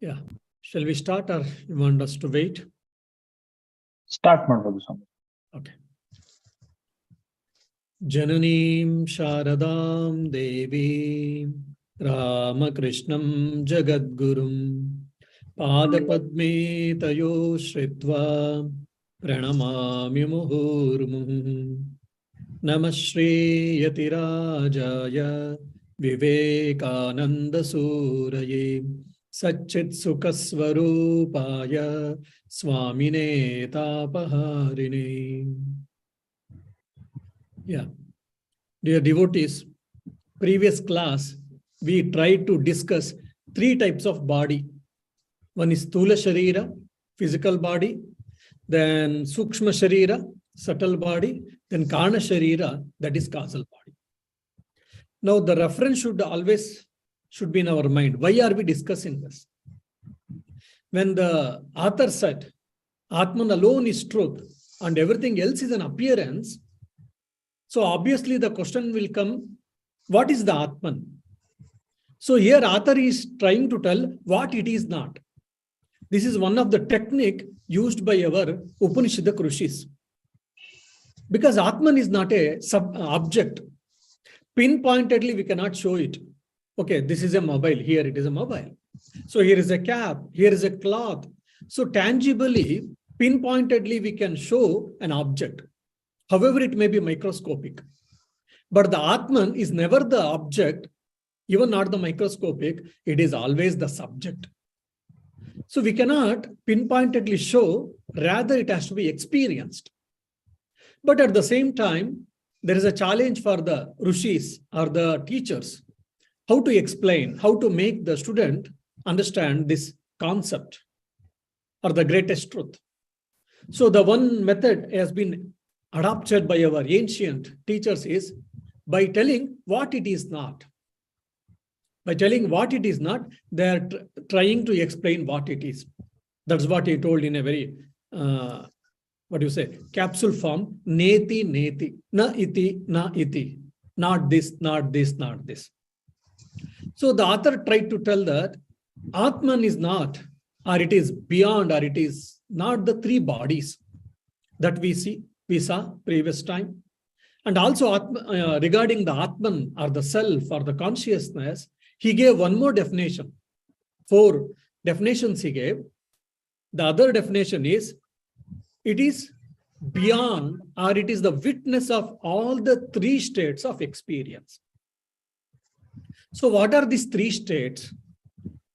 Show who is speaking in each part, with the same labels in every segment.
Speaker 1: Yeah. Shall we start or you want us to wait?
Speaker 2: Start ಮಾಡ್ಬೋದು ಸ್ವಾಮಿ.
Speaker 1: Okay. Jananim Sharadam Devi Ramakrishnam Jagadgurum Padapadme Tayo Shritva Pranamami Muhurmuh Namah Shri Yatirajaya Vivekananda Suraye Satchit Sukasvarupaya Swamine Tapaharine. Yeah. Dear devotees, previous class, we tried to discuss 3 types of body. One is Sthula Sharira, physical body, then Sukshma Sharira, subtle body, then Karna Sharira, that is causal body. Now the reference should be in our mind. Why are we discussing this? When the author said, Atman alone is truth and everything else is an appearance, so obviously the question will come, what is the Atman? So here author is trying to tell what it is not. This is one of the technique used by our Upanishadic Rishis. Because Atman is not a object. Pinpointedly we cannot show it. Okay, this is a mobile, here it is a mobile. So here is a cap, here is a cloth. So tangibly, pinpointedly we can show an object. However, it may be microscopic. But the Atman is never the object, even not the microscopic, it is always the subject. So we cannot pinpointedly show, rather it has to be experienced. But at the same time, there is a challenge for the Rishis or the teachers, how to explain, how to make the student understand this concept or the greatest truth. So the one method has been adopted by our ancient teachers is by telling what it is not. By telling what it is not, they are trying to explain what it is. That's what he told in a very, capsule form, neti, neti, na iti, not this, not this, not this. So the author tried to tell that Atman is not, or it is beyond, or it is not the 3 bodies that we saw previous time. And also regarding the Atman or the self or the consciousness, he gave one more definition. 4 definitions he gave. The other definition is, it is beyond or it is the witness of all the 3 states of experience. So what are these 3 states?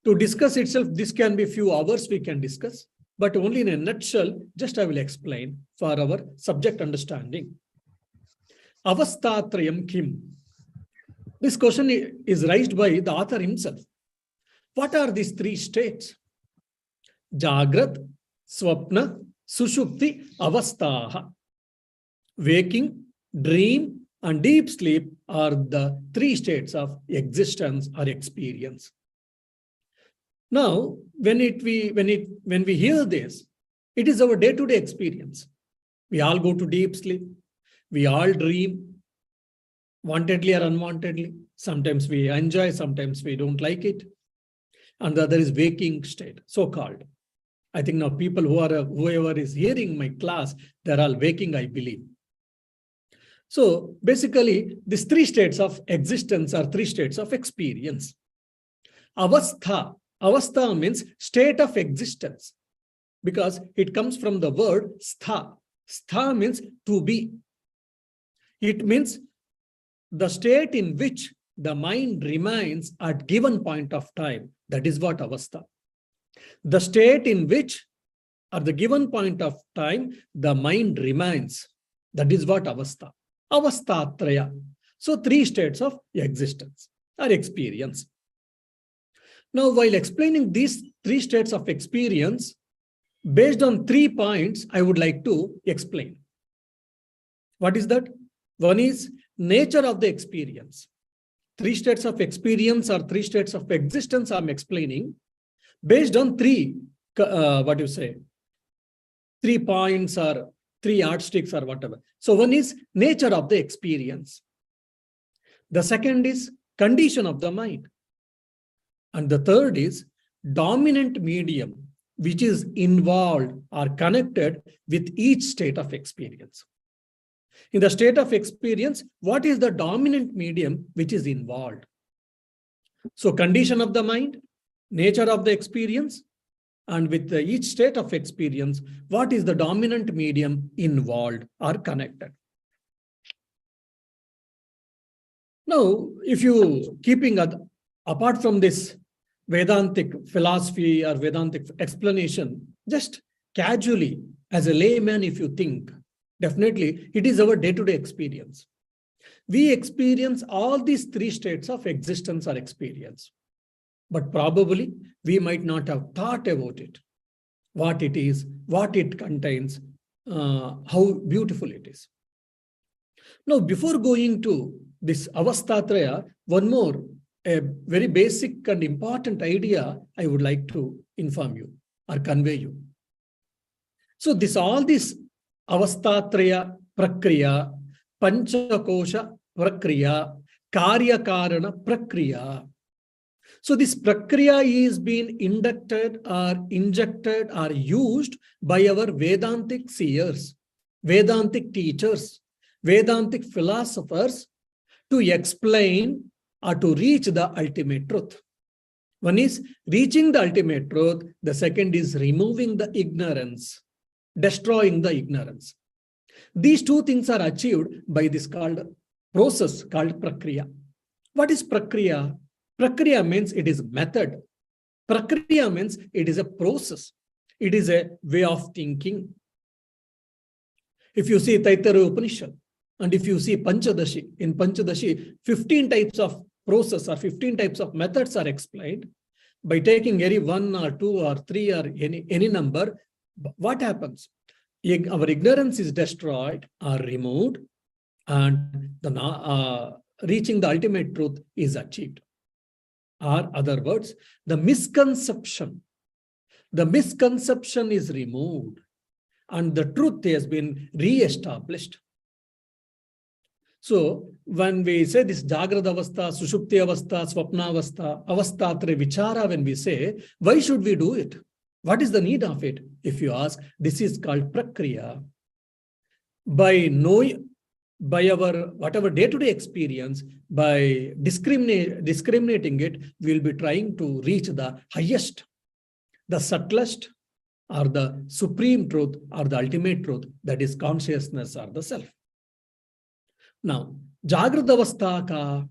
Speaker 1: To discuss itself, this can be few hours we can discuss, but only in a nutshell, just I will explain for our subject understanding. Avastatrayam kim? This question is raised by the author himself. What are these 3 states? Jagrat, Swapna, Sushupti, Avastaha. Waking, dream, and deep sleep are the 3 states of existence or experience. Now, when we hear this, it is our day-to-day experience. We all go to deep sleep. We all dream, wantedly or unwantedly. Sometimes we enjoy, sometimes we don't like it. And the other is waking state, so-called. I think now people whoever is hearing my class, they're all waking, I believe. So basically, these 3 states of existence are 3 states of experience. Avastha means state of existence, because it comes from the word stha. Stha means to be. It means the state in which the mind remains at given point of time. That is what avastha. The state in which at the given point of time, the mind remains. That is what avastha. Avastatraya. So 3 states of existence or experience. Now, while explaining these 3 states of experience, based on 3 points, I would like to explain. What is that? One is nature of the experience. 3 states of experience or 3 states of existence I'm explaining based on 3 points or 3 yardsticks or whatever. So one is nature of the experience. The second is condition of the mind. And the third is dominant medium which is involved or connected with each state of experience. In the state of experience, what is the dominant medium which is involved? So condition of the mind, nature of the experience, and with each state of experience, what is the dominant medium involved or connected? Now, if you keeping apart from this Vedantic philosophy or Vedantic explanation, just casually as a layman, if you think, definitely it is our day-to-day experience. We experience all these three states of existence or experience, but probably we might not have thought about it, what it is, what it contains, how beautiful it is. Now, before going to this Avastatraya, one more, a very basic and important idea I would like to inform you or convey you. So all this Avastatraya Prakriya, Panchakosha Prakriya, Karya Karana Prakriya. So this Prakriya is being inducted or injected or used by our Vedantic seers, Vedantic teachers, Vedantic philosophers to explain or to reach the ultimate truth. One is reaching the ultimate truth. The second is removing the ignorance, destroying the ignorance. These two things are achieved by this process called Prakriya. What is Prakriya? Prakriya means it is method. Prakriya means it is a process. It is a way of thinking. If you see Taittiriya Upanishad, and if you see Panchadashi, in Panchadashi, 15 types of process or 15 types of methods are explained. By taking any 1 or 2 or 3 or any number, what happens? Our ignorance is destroyed or removed, and reaching the ultimate truth is achieved. Or other words, the misconception is removed and the truth has been re-established. So when we say this Jagrata Avastha, Sushupti Avastha, Swapna Avastha, Avastatra Vichara, when we say, why should we do it? What is the need of it? If you ask, this is called Prakriya. By knowing, by our whatever day-to-day experience, by discriminating it, we'll be trying to reach the highest, the subtlest, or the supreme truth, or the ultimate truth, that is consciousness or the self. Now, Jagrata Avastha ka,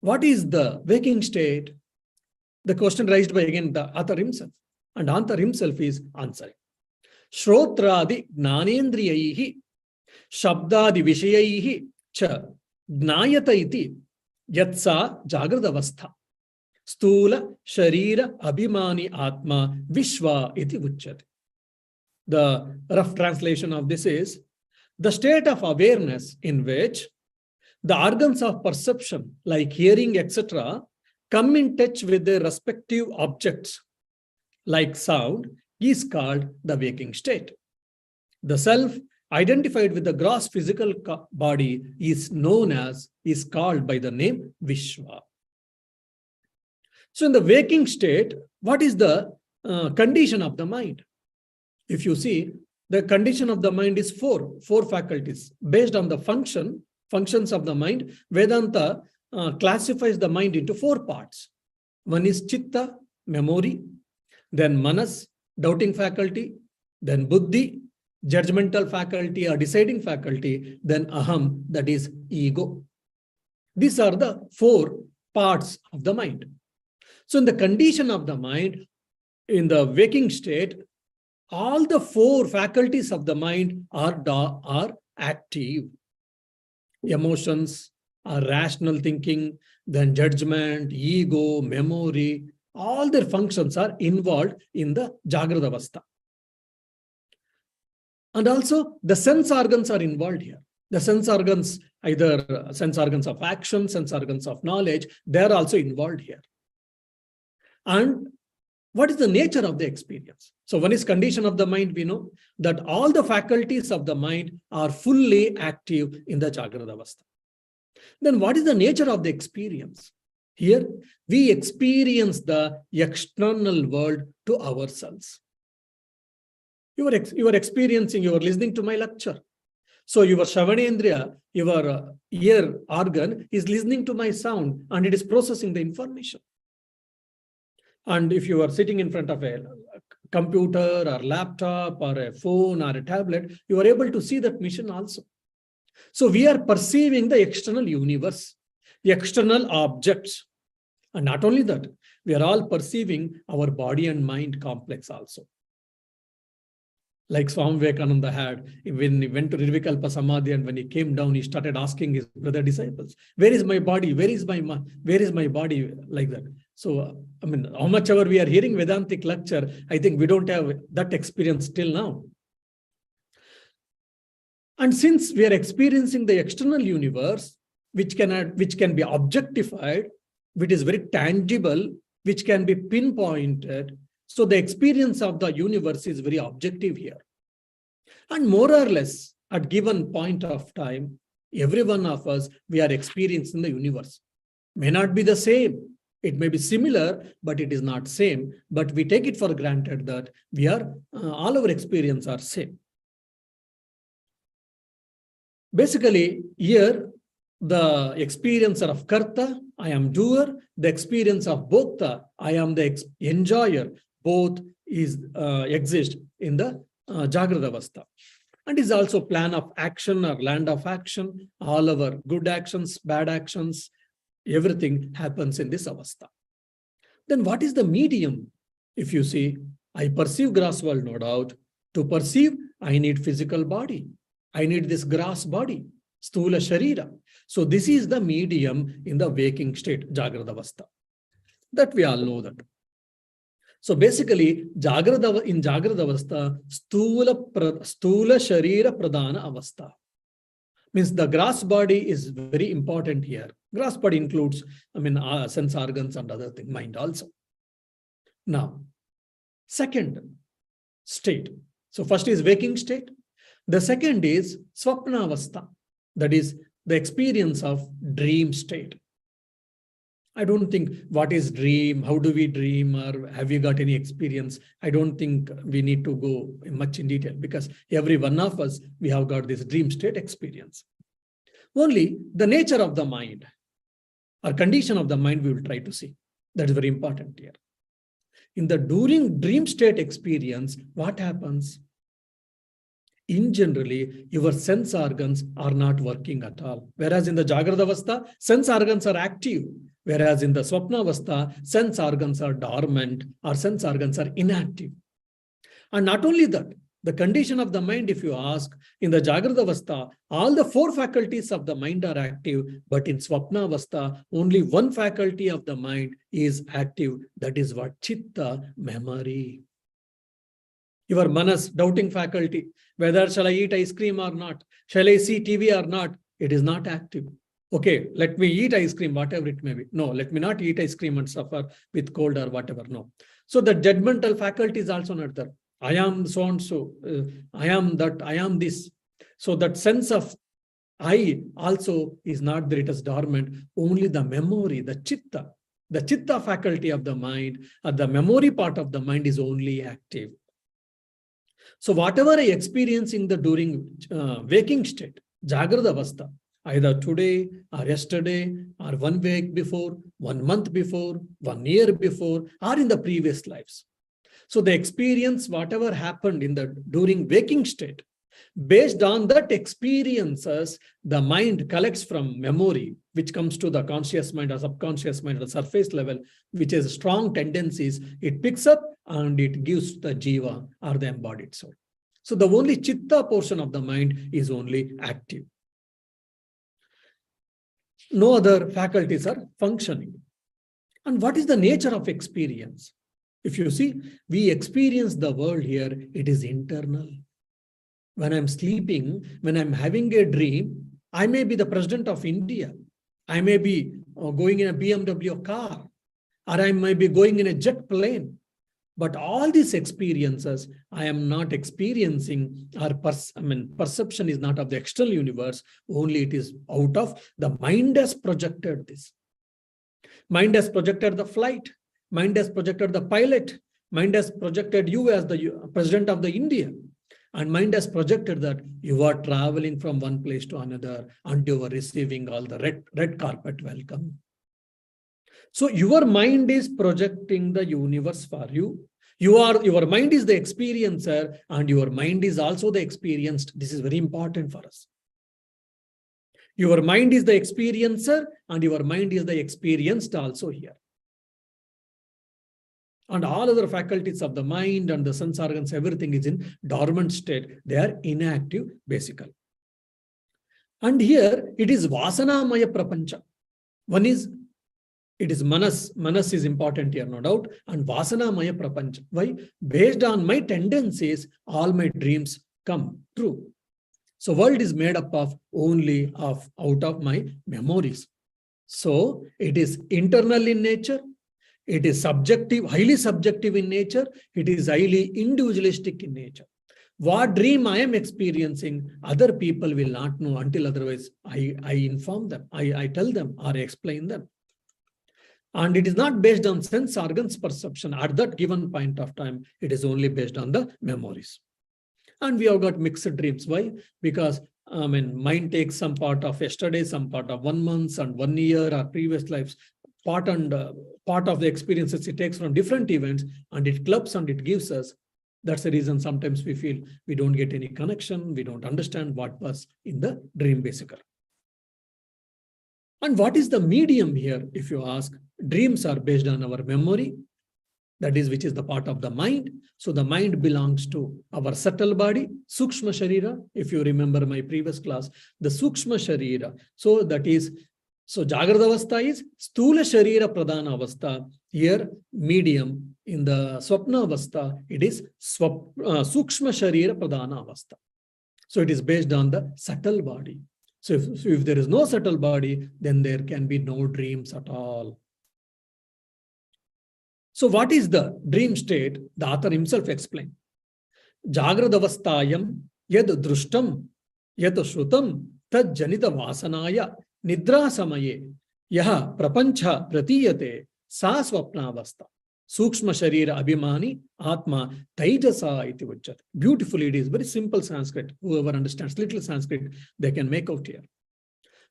Speaker 1: what is the waking state? The question raised by again the author himself, and author himself is answering. Shrotradi gnanendriyahi shabdadi vishayahi cha gnayata iti yatsa Jagrata Avastha stula sharira abhimani atma vishwa iti uchyate. The rough translation of this is the state of awareness in which the organs of perception like hearing, etc., come in touch with their respective objects like sound is called the waking state. The self identified with the gross physical body is called by the name Vishwa. So in the waking state, what is the condition of the mind? If you see, the condition of the mind is four faculties. Based on the functions of the mind, Vedanta classifies the mind into 4 parts. One is Chitta, memory, then Manas, doubting faculty, then Buddhi, judgmental faculty or deciding faculty, then Aham, that is ego. These are the 4 parts of the mind. So in the condition of the mind, in the waking state, all the 4 faculties of the mind are active. Emotions, rational thinking, then judgment, ego, memory, all their functions are involved in the Jagrata Avastha. And also the sense organs are involved here. The sense organs, either sense organs of action, sense organs of knowledge, they are also involved here. And what is the nature of the experience? So one is condition of the mind. We know that all the faculties of the mind are fully active in the Jagrata Avastha. Then what is the nature of the experience? Here, we experience the external world to ourselves. You are experiencing, you are listening to my lecture. So your Shravanendriya, your ear organ is listening to my sound and it is processing the information. And if you are sitting in front of a computer or laptop or a phone or a tablet, you are able to see that mission also. So we are perceiving the external universe, the external objects. And not only that, we are all perceiving our body and mind complex also. Like Swami Vivekananda had, when he went to Nirvikalpa Samadhi and when he came down, he started asking his brother disciples, where is my body? Where is my body? Like that. So, I mean, how much ever we are hearing Vedantic lecture, I think we don't have that experience till now. And since we are experiencing the external universe, which can be objectified, which is very tangible, which can be pinpointed, so the experience of the universe is very objective here. And more or less, at given point of time, every one of us, we are experiencing the universe. May not be the same. It may be similar, but it is not same. But we take it for granted that we are, all our experience are same. Basically, here, the experience of Karta, I am doer, the experience of Bhokta, I am the enjoyer, both exist in the Jagrata Avastha. And is also plan of action or land of action, all our good actions, bad actions, everything happens in this Avastha. Then what is the medium? If you see, I perceive grass world, no doubt. To perceive, I need physical body. I need this grass body, Stula Sharira. So this is the medium in the waking state, Jagrata Avastha. That we all know that. So basically, in Jagrata Avastha, Stula Sharira Pradhana Avastha. Means the grass body is very important here. Grass body includes, sense organs and other things, mind also. Now, second state. So first is waking state. The second is Swapna Avastha. That is the experience of dream state. I don't think what is dream, how do we dream, or have you got any experience? I don't think we need to go much in detail because every one of us, we have got this dream state experience. Only the nature of the mind or condition of the mind we will try to see. That is very important here. During dream state experience, what happens? In generally, your sense organs are not working at all. Whereas in the Jagrata Avastha, sense organs are active. Whereas in the Swapna Avastha, sense organs are dormant or sense organs are inactive. And not only that, the condition of the mind, if you ask, in the Jagrata Avastha, all the four faculties of the mind are active, but in Swapna Avastha, only one faculty of the mind is active. That is what? Chitta, memory. Your manas, doubting faculty, whether shall I eat ice cream or not, shall I see TV or not, it is not active. Okay, let me eat ice cream, whatever it may be. No, let me not eat ice cream and suffer with cold or whatever. No. So the judgmental faculty is also not there. I am so and so, I am that, I am this. So that sense of I also is not there, it is dormant. Only the memory, the chitta faculty of the mind, or the memory part of the mind is only active. So whatever I experiencing during waking state, Jagrata Avastha, either today or yesterday or 1 week before, 1 month before, 1 year before, or in the previous lives. So the experience, whatever happened during waking state, based on that experiences, the mind collects from memory, which comes to the conscious mind or subconscious mind at the surface level, which has strong tendencies, it picks up and it gives the jiva or the embodied soul. So the only chitta portion of the mind is only active. No other faculties are functioning. And what is the nature of experience? If you see, we experience the world here, it is internal. When I'm sleeping, when I'm having a dream, I may be the president of India. I may be going in a BMW car, or I may be going in a jet plane. But all these experiences, I am not experiencing, or perception is not of the external universe, only it is out of the mind has projected this. Mind has projected the flight. Mind has projected the pilot. Mind has projected you as the president of the India. And mind has projected that you are traveling from one place to another and you are receiving all the red carpet welcome. So your mind is projecting the universe for you. Your mind is the experiencer and your mind is also the experienced. This is very important for us. Your mind is the experiencer and your mind is the experienced also here. And all other faculties of the mind and the sense organs, everything is in dormant state. They are inactive, basically. And here it is Vasanamaya Prapancha. One is, it is Manas. Manas is important here, no doubt. And Vasanamaya Prapancha. Why? Based on my tendencies, all my dreams come true. So world is made up of only out of my memories. So it is internal in nature. It is subjective, highly subjective in nature. It is highly individualistic in nature. What dream I am experiencing, other people will not know until otherwise I inform them, I tell them or explain them. And it is not based on sense organs perception at that given point of time. It is only based on the memories. And we have got mixed dreams. Why? Because mind takes some part of yesterday, some part of 1 month and 1 year or previous lives. Part of the experiences it takes from different events and it clubs and it gives us. That's the reason sometimes we feel we don't get any connection. We don't understand what was in the dream basically. And what is the medium here? If you ask, dreams are based on our memory. That is, which is the part of the mind. So the mind belongs to our subtle body, Sukshma Sharira. If you remember my previous class, the Sukshma Sharira. So that is, so Jagrata Avastha is Stula Sharira Pradhana Avastha. Here, medium. In the Swapna Avastha, it is Sukshma Sharira Pradhana Avastha. So it is based on the subtle body. So if there is no subtle body, then there can be no dreams at all. So what is the dream state? The author himself explained. Jagrata Avasthayam yad drushtam yad shrutam tad janita vasanaya nidra samaye yaha prapancha pratiyate sa swapna avastha sukshma sharira abhimani atma taijasa iti uchyate. Beautifully, it is very simple Sanskrit. Whoever understands little Sanskrit, they can make out here.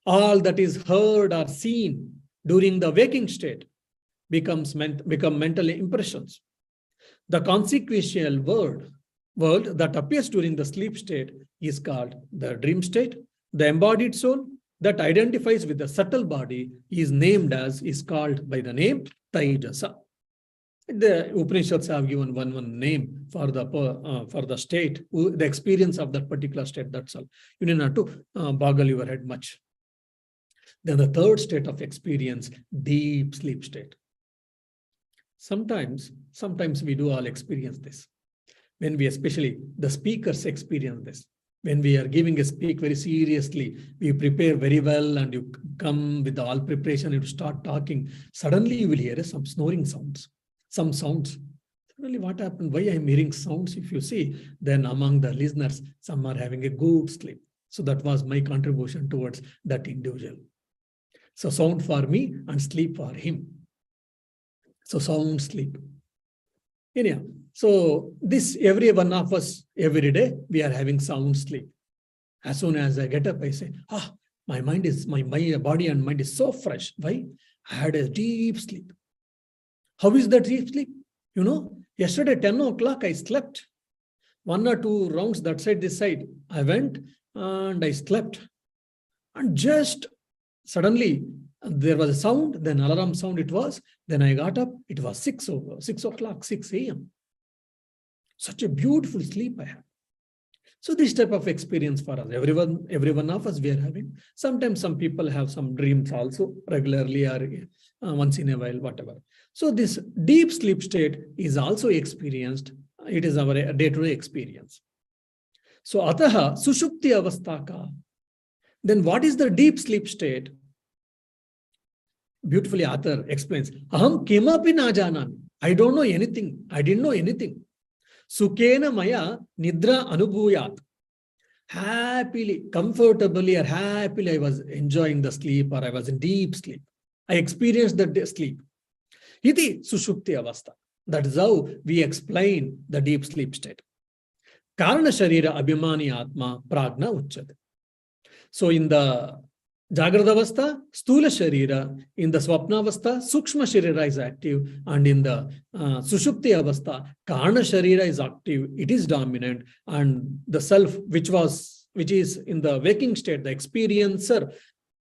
Speaker 1: All that is heard or seen during the waking state become mental impressions. The consequential world that appears during the sleep state is called the dream state. The embodied soul that identifies with the subtle body is called by the name Taijasa. The Upanishads have given one name for the state, the experience of that particular state. That's all. You need not to boggle your head much. Then the third state of experience, deep sleep state. Sometimes we do all experience this. When we, especially the speakers, experience this. When we are giving a speak very seriously, we prepare very well and you come with all preparation and you start talking. Suddenly you will hear some snoring sounds, some sounds. Suddenly what happened? Why I am hearing sounds? If you see, then among the listeners, some are having a good sleep. So that was my contribution towards that individual. So sound for me and sleep for him. So sound sleep. Anyhow, so this every one of us, every day, we are having sound sleep. As soon as I get up, I say, my body and mind is so fresh. Why? I had a deep sleep. How is that deep sleep? You know, yesterday 10 o'clock I slept. 1 or 2 rounds that side, this side. I went and I slept. And just suddenly there was a sound, then alarm sound it was. Then I got up, it was 6 o'clock, 6 a.m. Such a beautiful sleep I had. So this type of experience for us, every one of us we are having. Sometimes some people have some dreams also regularly or once in a while, whatever. So this deep sleep state is also experienced. It is our day-to-day experience. So ataha sushupti avasthaka. Then what is the deep sleep state? Beautifully author explains, aham kimapi na janami. I don't know anything. I didn't know anything. Sukhena maya nidra anubhuyat. Happily, comfortably or happily I was enjoying the sleep or I was in deep sleep. I experienced the sleep. Iti sushupti avastha. That is how we explain the deep sleep state. Karana sharira abhimani atma pragna uchyate. So in the Jagrata avastha, stula sharira, in the swapna avastha, sukshma sharira is active, and in the sushupti avastha, karana sharira is active, it is dominant, and the self which is in the waking state, the experiencer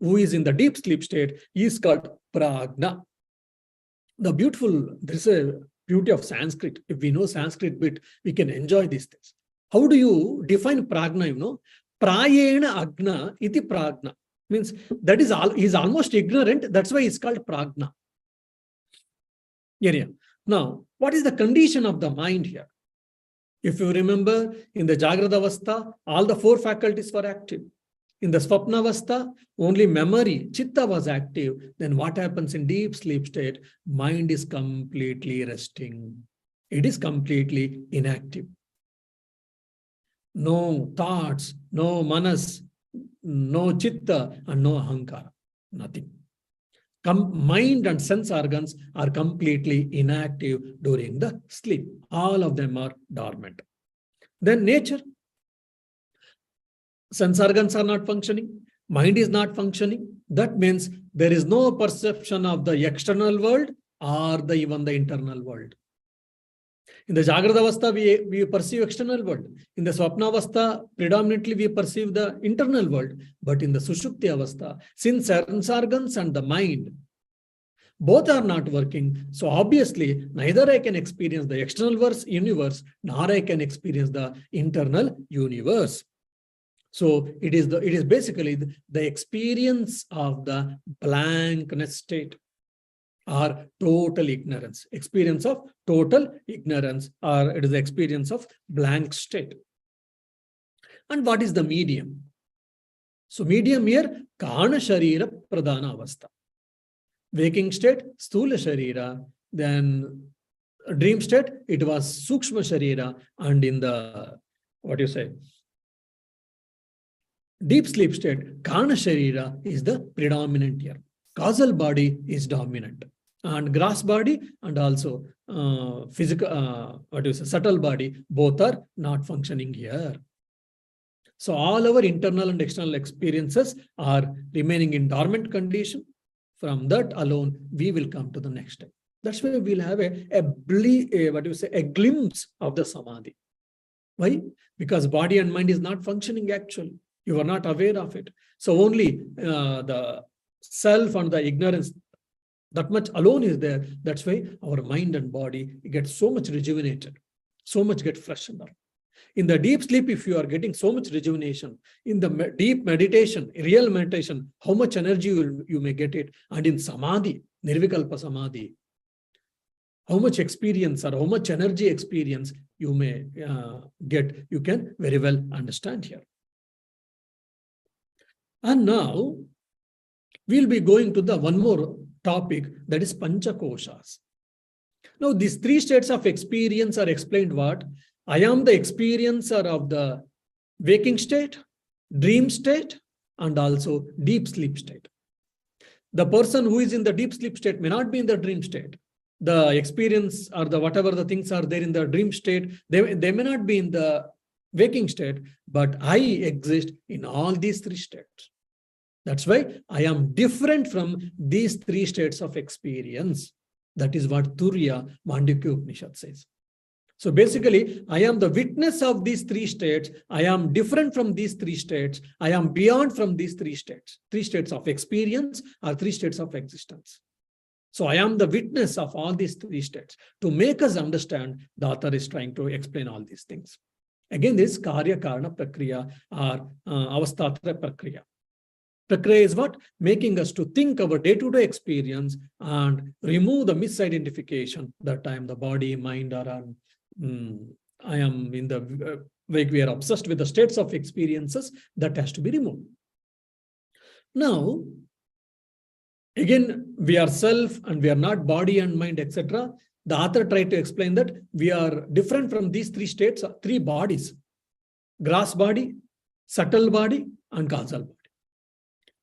Speaker 1: who is in the deep sleep state is called pragna. There is a beauty of Sanskrit. If we know Sanskrit bit, we can enjoy these things. How do you define pragna? Prayena agna iti pragna. Means that is all, he is almost ignorant. That's why it's called pragna. Yeah. Now, what is the condition of the mind here? If you remember, in the Jagrata avastha, all the four faculties were active. In the Swapna avastha, only memory, chitta was active. Then what happens in deep sleep state? Mind is completely resting. It is completely inactive. No thoughts, no manas, no chitta, and no ahankara. Nothing. Mind and sense organs are completely inactive during the sleep. All of them are dormant. Then nature. Sense organs are not functioning. Mind is not functioning. That means there is no perception of the external world or even the internal world. In the Jagrata avastha, we perceive external world. In the Swapna avastha, predominantly we perceive the internal world. But in the Sushupti avastha, since sense organs and the mind, both are not working, so obviously neither I can experience the external universe, nor I can experience the internal universe. So it is basically the experience of the blankness state, or total ignorance. Experience of total ignorance, or it is the experience of blank state. And what is the medium? So medium here, Kana Sharira Pradhana Avastha. Waking state, Stula Sharira. Then dream state, it was Sukshma Sharira. And in the, deep sleep state, Kana Sharira is the predominant here. Causal body is dominant. And gross body and also physical, subtle body, both are not functioning here. So all our internal and external experiences are remaining in dormant condition. From that alone, we will come to the next step. That's why we'll have a glimpse of the samadhi. Why? Because body and mind is not functioning actually. You are not aware of it. So only the self and the ignorance, that much alone is there. That's why our mind and body get so much rejuvenated, so much get freshened up. In the deep sleep, if you are getting so much rejuvenation, in the deep meditation, real meditation, how much energy you may get it. And in samadhi, nirvikalpa samadhi, how much experience or how much energy experience you may get, you can very well understand here. And now, we'll be going to the one more topic, that is Panchakoshas. Now, these three states of experience are explained what? I am the experiencer of the waking state, dream state, and also deep sleep state. The person who is in the deep sleep state may not be in the dream state. The experience or the whatever the things are there in the dream state, they may not be in the waking state, but I exist in all these three states. That's why I am different from these three states of experience. That is what Turiya Mandukya Upanishad says. So basically, I am the witness of these three states. I am different from these three states. I am beyond from these three states of experience or three states of existence. So I am the witness of all these three states. To make us understand, the author is trying to explain all these things. Again, this Karya Karana Prakriya or Avasthatra Prakriya. Prakriya is what? Making us to think our day-to-day experience and remove the misidentification that I am the body, mind, or I am in the way we are obsessed with the states of experiences. That has to be removed. Now, again, we are self and we are not body and mind, etc. The author tried to explain that we are different from these three states, three bodies: gross body, subtle body, and causal body.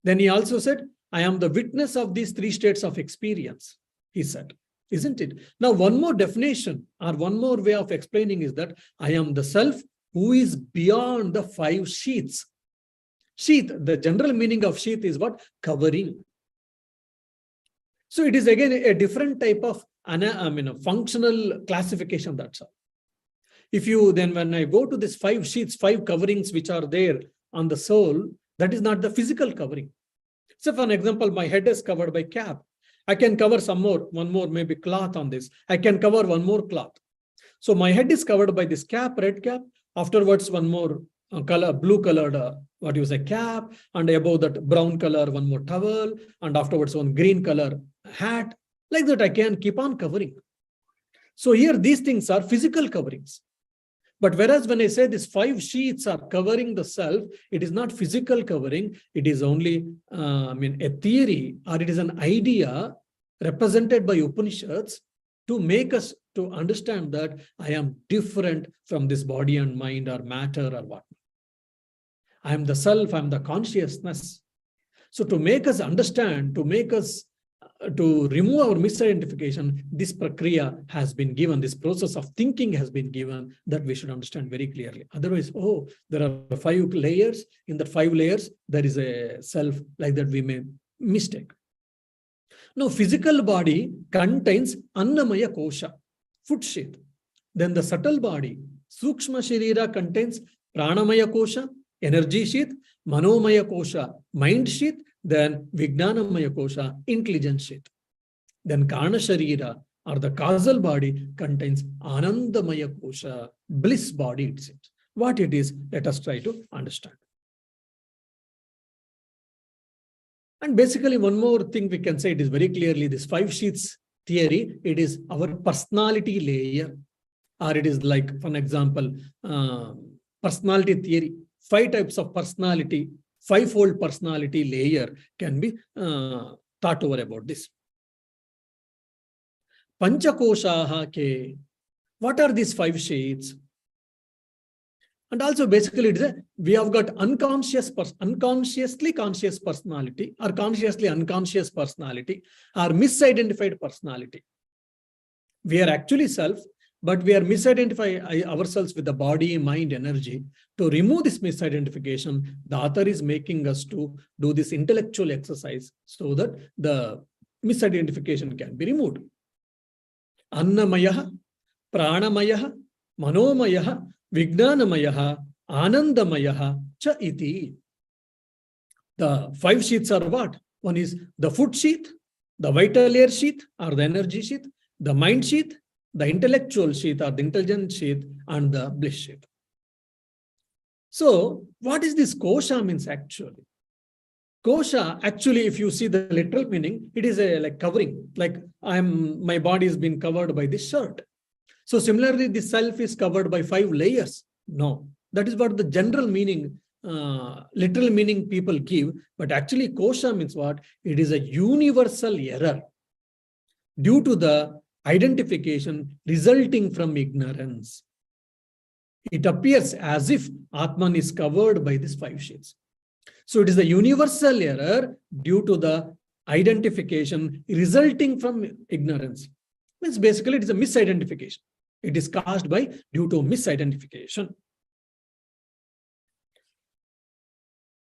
Speaker 1: Then he also said, I am the witness of these three states of experience, he said. Isn't it? Now, one more definition or one more way of explaining is that I am the self who is beyond the five sheaths. Sheath, the general meaning of sheath is what? Covering. So it is again a different type of functional classification, that's all. If you then, when I go to this five sheaths, five coverings which are there on the soul, that is not the physical covering. So for an example, my head is covered by cap. I can cover one more maybe cloth on this. I can cover one more cloth. So my head is covered by this cap, red cap. Afterwards, one more color, blue colored, cap, and above that brown color, one more towel, and afterwards one green color hat. Like that, I can keep on covering. So here, these things are physical coverings. But whereas when I say these five sheaths are covering the self, it is not physical covering. It is only, a theory, or it is an idea represented by Upanishads to make us to understand that I am different from this body and mind or matter or what. I am the self, I am the consciousness. So to make us understand, to remove our misidentification, this prakriya has been given, this process of thinking has been given, that we should understand very clearly. Otherwise, there are 5 layers. In the 5 layers, there is a self, like that we may mistake. Now, physical body contains Annamaya Kosha, food sheath. Then the subtle body, Sukshma Sharira, contains Pranamaya Kosha, energy sheath, Manomaya Kosha, mind sheath, then Vijnanamaya Kosha, intelligence sheath. Then Karna Sharira, or the causal body, contains Anandamaya Kosha, bliss body itself. What it is, let us try to understand. And basically, one more thing we can say, it is very clearly this 5 sheaths theory, it is our personality layer, or it is like, for an example, personality theory, 5 types of personality, 5-fold personality layer can be thought over about this. Panchakoshaha ke. What are these 5 sheaths? And also basically we have got unconsciously conscious personality, or consciously unconscious personality, or misidentified personality. We are actually self, but we are misidentifying ourselves with the body, mind, energy. To remove this misidentification, the author is making us to do this intellectual exercise so that the misidentification can be removed. Annamaya, Pranamaya, Manomaya, Vijnanamaya, Anandamaya, cha iti. The 5 sheaths are what? One is the food sheath, the vital air sheath or the energy sheath, the mind sheath, the intellectual sheath or the intelligence sheath, and the bliss sheath. So, what is this kosha means actually? Kosha, actually, if you see the literal meaning, it is a like covering, like my body has been covered by this shirt. So similarly, the self is covered by 5 layers. No, that is what the general meaning, literal meaning people give. But actually, kosha means what? It is a universal error due to the identification resulting from ignorance. It appears as if Atman is covered by these 5 sheaths. So it is a universal error due to the identification resulting from ignorance. Means basically it is a misidentification. It is caused due to misidentification.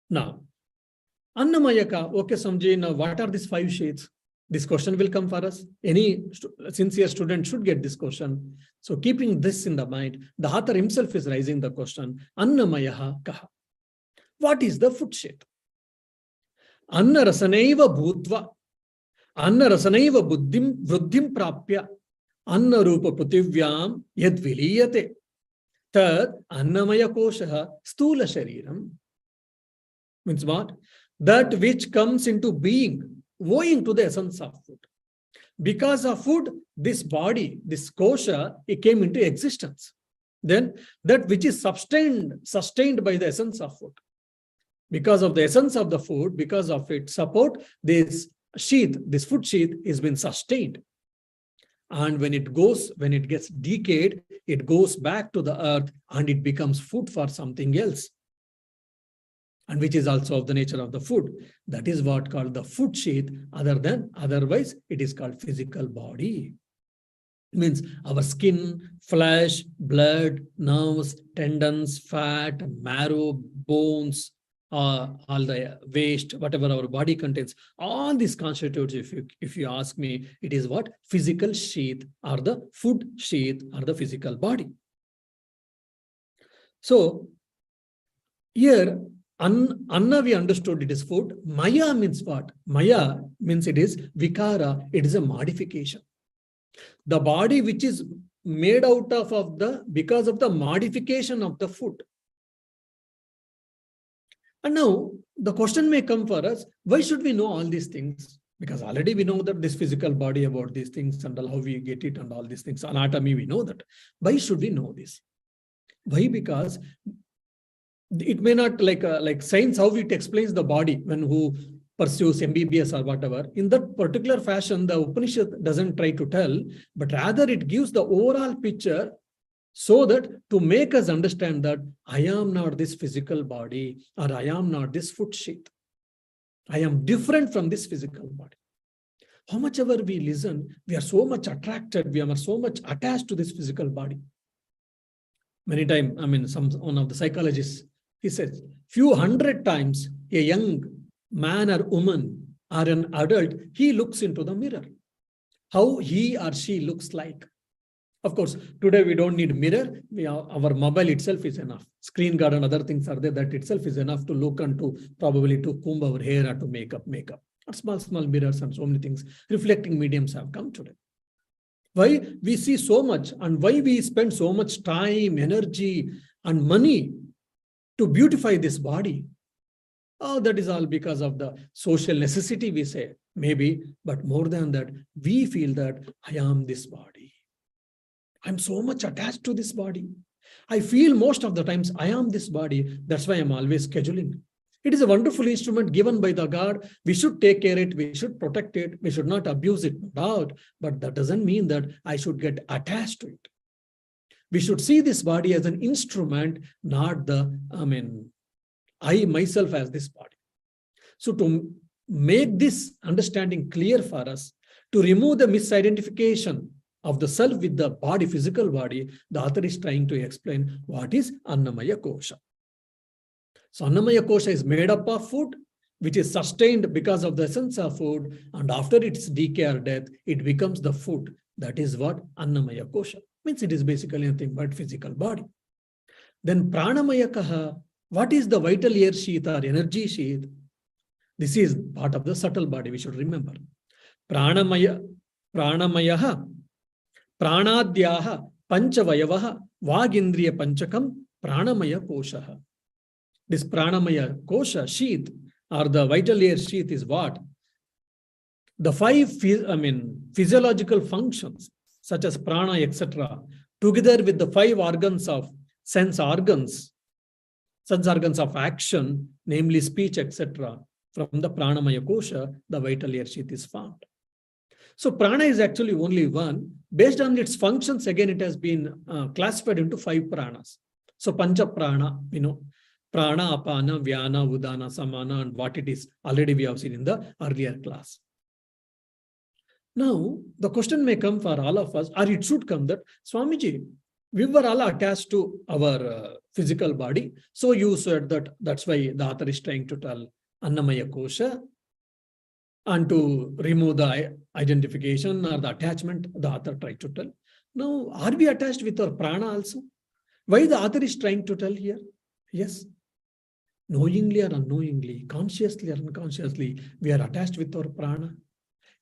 Speaker 1: Now, Annamayaka, okay, Samji, now what are these 5 sheaths? This question will come for us. Any sincere student should get this question. So keeping this in the mind, the author himself is raising the question, Annamayaha kaha. What is the food sheath? Anna rasanaiva bhutva, Anna rasanaiva vruddhim prapya, Anna rupa prativyam yad viliyate, tad annamaya koshaha stula shariram. Means what? That which comes into being owing to the essence of food. Because of food, this body, this kosha, it came into existence. Then that which is sustained by the essence of food. Because of the essence of the food, because of its support, this sheath, this food sheath is been sustained. And when it gets decayed, it goes back to the earth and it becomes food for something else. and which is also of the nature of the food. That is what called the food sheath. Otherwise, it is called physical body. Means our skin, flesh, blood, nerves, tendons, fat, marrow, bones, all the waste, whatever our body contains, all these constitutes, if you ask me, it is what? Physical sheath, or the food sheath, or the physical body. So here, Anna we understood it is food. Maya means what? Maya means it is vikara, it is a modification. The body which is made out of because of the modification of the food. And now the question may come for us, why should we know all these things? Because already we know that this physical body, about these things and how we get it and all these things, anatomy, we know that. Why should we know this? Why? Because it may not like science, how it explains the body when who pursues MBBS or whatever. In that particular fashion, the Upanishad doesn't try to tell, but rather it gives the overall picture so that to make us understand that I am not this physical body, or I am not this food sheath. I am different from this physical body. How much ever we listen, we are so much attracted, we are so much attached to this physical body. Many times, one of the psychologists, he says, few hundred times a young man or woman or an adult, he looks into the mirror. How he or she looks like. Of course, today we don't need mirror. Our mobile itself is enough. Screen guard and other things are there. That itself is enough to look and to probably to comb our hair or to make up. Or small mirrors and so many things. Reflecting mediums have come today. Why we see so much and why we spend so much time, energy and money to beautify this body? Oh, that is all because of the social necessity, we say, maybe, but more than that, we feel that I am this body. I'm so much attached to this body. I feel most of the times I am this body. That's why I'm always scheduling. It is a wonderful instrument given by the God. We should take care of it. We should protect it. We should not abuse it, no doubt. But that doesn't mean that I should get attached to it. We should see this body as an instrument, not I myself as this body. So to make this understanding clear for us, to remove the misidentification of the self with the body, physical body, the author is trying to explain what is Annamaya Kosha. So Annamaya Kosha is made up of food, which is sustained because of the essence of food, and after its decay or death, it becomes the food. That is what Annamaya Kosha means. It is basically nothing but physical body. Then Pranamaya Kaha, what is the vital air sheath or energy sheath? This is part of the subtle body, we should remember. Pranamayaha, Pranadhyaha, Panchavayavaha, Vagindriya Panchakam, Pranamaya Koshaha. This Pranamaya Kosha sheath or the vital air sheath is what? The five physiological functions such as prana, etc., together with the five organs of sense organs of action, namely speech, etc., from the Pranamaya Kosha, the vital air sheath is found. So prana is actually only one. Based on its functions, again, it has been classified into 5 pranas. So Pancha Prana, Prana, Apana, Vyana, Udana, Samana, and what it is, already we have seen in the earlier class. Now, the question may come for all of us, or it should come that, Swamiji, we were all attached to our physical body. So you said that that's why the author is trying to tell Annamaya Kosha, and to remove the identification or the attachment, the author tried to tell. Now, are we attached with our prana also? Why the author is trying to tell here? Yes. Knowingly or unknowingly, consciously or unconsciously, we are attached with our prana.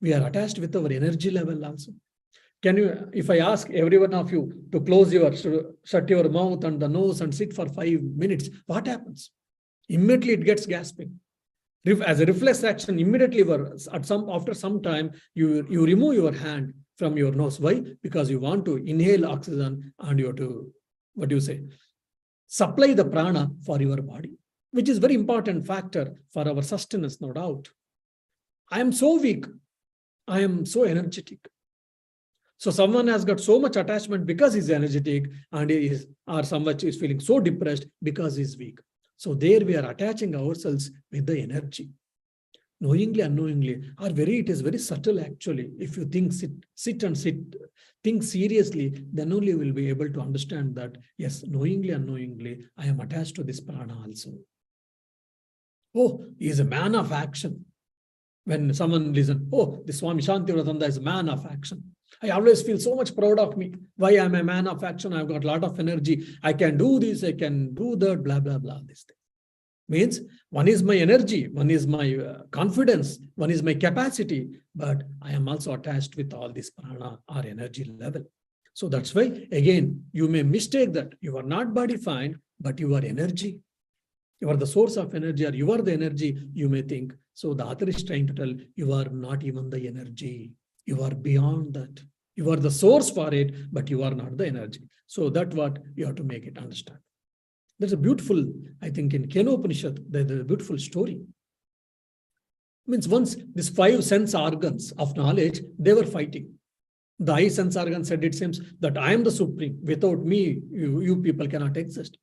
Speaker 1: We are attached with our energy level also. Can you, if I ask every one of you to shut your mouth and the nose and sit for 5 minutes, what happens? Immediately it gets gasping. As a reflex action, immediately after some time, you remove your hand from your nose. Why? Because you want to inhale oxygen and you have to, supply the prana for your body, which is very important factor for our sustenance, no doubt. I am so weak. I am so energetic. So someone has got so much attachment because he's energetic, and someone is feeling so depressed because he's weak. So there we are attaching ourselves with the energy. Knowingly, unknowingly, it is very subtle actually. If you think, think seriously, then only you will be able to understand that, yes, knowingly, unknowingly, I am attached to this prana also. Oh, he is a man of action. When someone listens, oh, the Swami Shantivratananda is a man of action. I always feel so much proud of me. Why I'm a man of action? I've got a lot of energy. I can do this, I can do that, blah, blah, blah, this thing. Means one is my energy, one is my confidence, one is my capacity, but I am also attached with all this prana or energy level. So that's why, again, you may mistake that you are not body fine, but you are energy. You are the source of energy, or you are the energy, you may think. So the author is trying to tell you are not even the energy. You are beyond that. You are the source for it, but you are not the energy. So that's what you have to make it understand. There's a beautiful, I think in Kena Upanishad, there's a beautiful story. Means once these 5 sense organs of knowledge, they were fighting. The eye sense organ said, it seems that I am the supreme. Without me, you people cannot exist.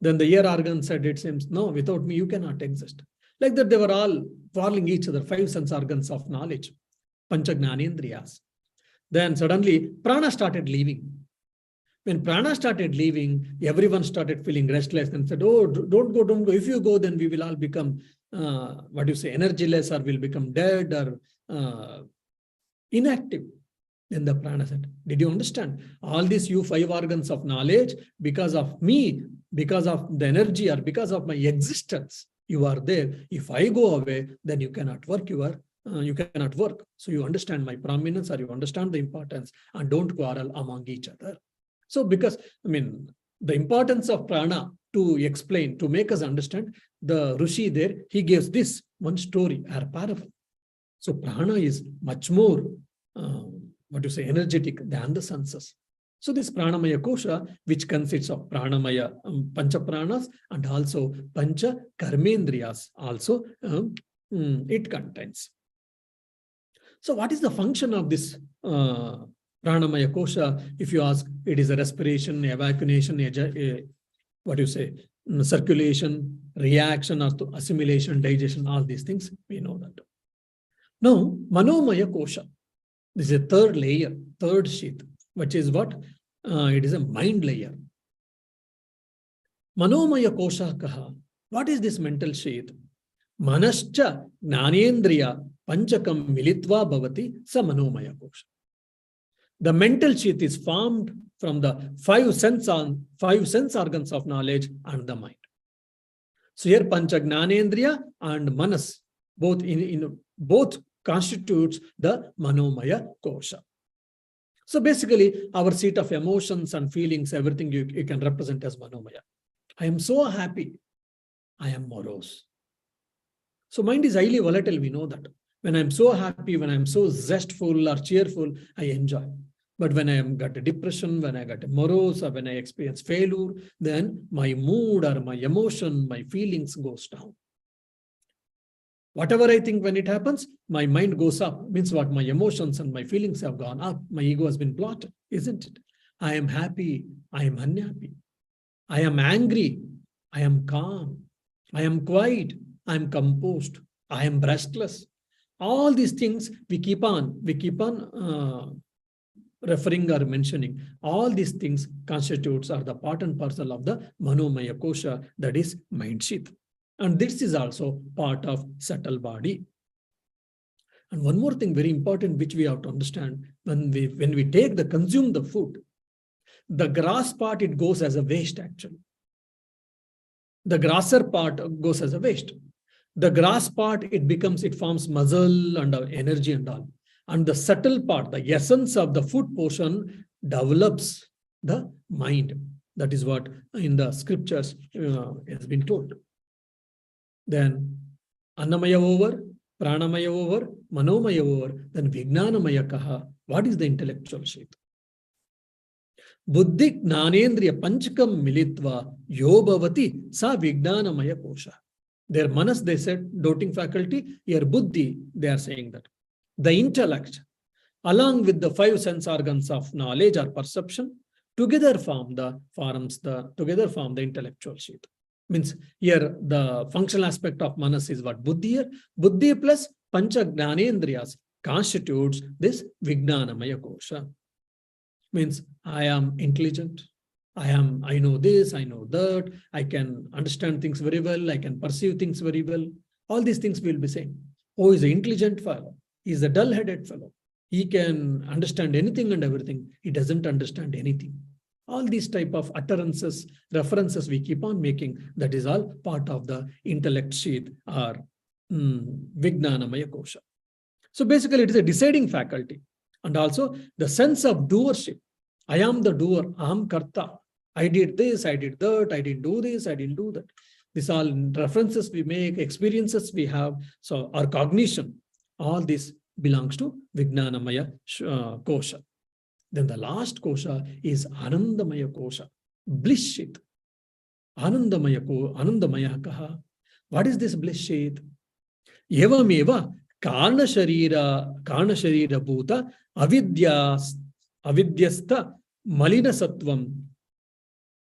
Speaker 1: Then the ear organ said, it seems, no, without me, you cannot exist. Like that, they were all quarreling each other, 5 sense organs of knowledge, Pancha Gnanendriyas. Then suddenly, prana started leaving. When prana started leaving, everyone started feeling restless and said, oh, don't go. If you go, then we will all become, energyless, or will become dead or inactive. Then the prana said, did you understand? All these you 5 organs of knowledge, because of me, because of the energy, or because of my existence, you are there. If I go away, then you cannot work. You cannot work. So you understand my prominence, or you understand the importance, and don't quarrel among each other. So because, the importance of prana to explain, to make us understand, the Rishi there, he gives this one story or parable. So prana is much more, energetic than the senses. So this pranamaya kosha, which consists of pranamaya, pancha pranas, and also pancha karmendriyas, also it contains. So what is the function of this pranamaya kosha? If you ask, it is a respiration, evacuation, circulation, reaction, or assimilation, digestion, all these things, we know that. Now, manomaya kosha, this is a third layer, third sheath, which is what? It is a mind layer. Manomaya kosha kaha. What is this mental sheath? Manascha gnanendriya panchakam militva bhavati sa manomaya kosha. The mental sheath is formed from the 5 sense organs of knowledge and the mind. So here pancha gnanendriya and manas, both constitutes the manomaya kosha. So basically, our seat of emotions and feelings, everything you can represent as manomaya. I am so happy. I am morose. So mind is highly volatile, we know that. When I'm so happy, when I'm so zestful or cheerful, I enjoy. But when I am got a depression, when I got a morose, or when I experience failure, then my mood or my emotion, my feelings goes down. Whatever I think when it happens, my mind goes up. Means what? My emotions and my feelings have gone up. My ego has been blotted, isn't it? I am happy. I am unhappy. I am angry. I am calm. I am quiet. I am composed. I am restless. All these things we keep on referring or mentioning. All these things constitutes are the part and parcel of the manomaya kosha, that is mind sheath. And this is also part of subtle body. And one more thing very important which we have to understand, when we consume the food, the grass part, it goes as a waste actually. The grosser part goes as a waste. The grass part, it forms muscle and energy and all. And the subtle part, the essence of the food portion, develops the mind. That is what in the scriptures has been told. Then Annamaya over, Pranamaya over, Manomaya over, then Vijnanamaya kaha. What is the intellectual sheath? Buddhi Gnanendriya Panchakam Militva Yobhavati Sa Vijnanamaya Kosha. Their manas, they said, doting faculty, here Buddhi, they are saying that. The intellect, along with the 5 sense organs of knowledge or perception, together form the intellectual sheath. Means here the functional aspect of manas is what? Buddhi here. Buddhi plus pancha jnanendriyas constitutes this Vijnanamaya kosha. Means I am intelligent. I know this, I know that, I can understand things very well, I can perceive things very well. All these things we will be saying. Oh, he's an intelligent fellow. He's a dull-headed fellow. He can understand anything and everything. He doesn't understand anything. All these type of utterances, references we keep on making, that is all part of the intellect sheath or Vijnanamaya kosha. So basically it is a deciding faculty. And also the sense of doership. I am the doer, aham karta. I did this, I did that, I didn't do this, I didn't do that. These all references we make, experiences we have, so our cognition, all this belongs to Vijnanamaya kosha. Then the last kosha is Anandamaya kosha, bliss sheath. Anandamaya kaha. What is this bliss sheath? Evameva karna sharira bhuta avidyasta malina sattvam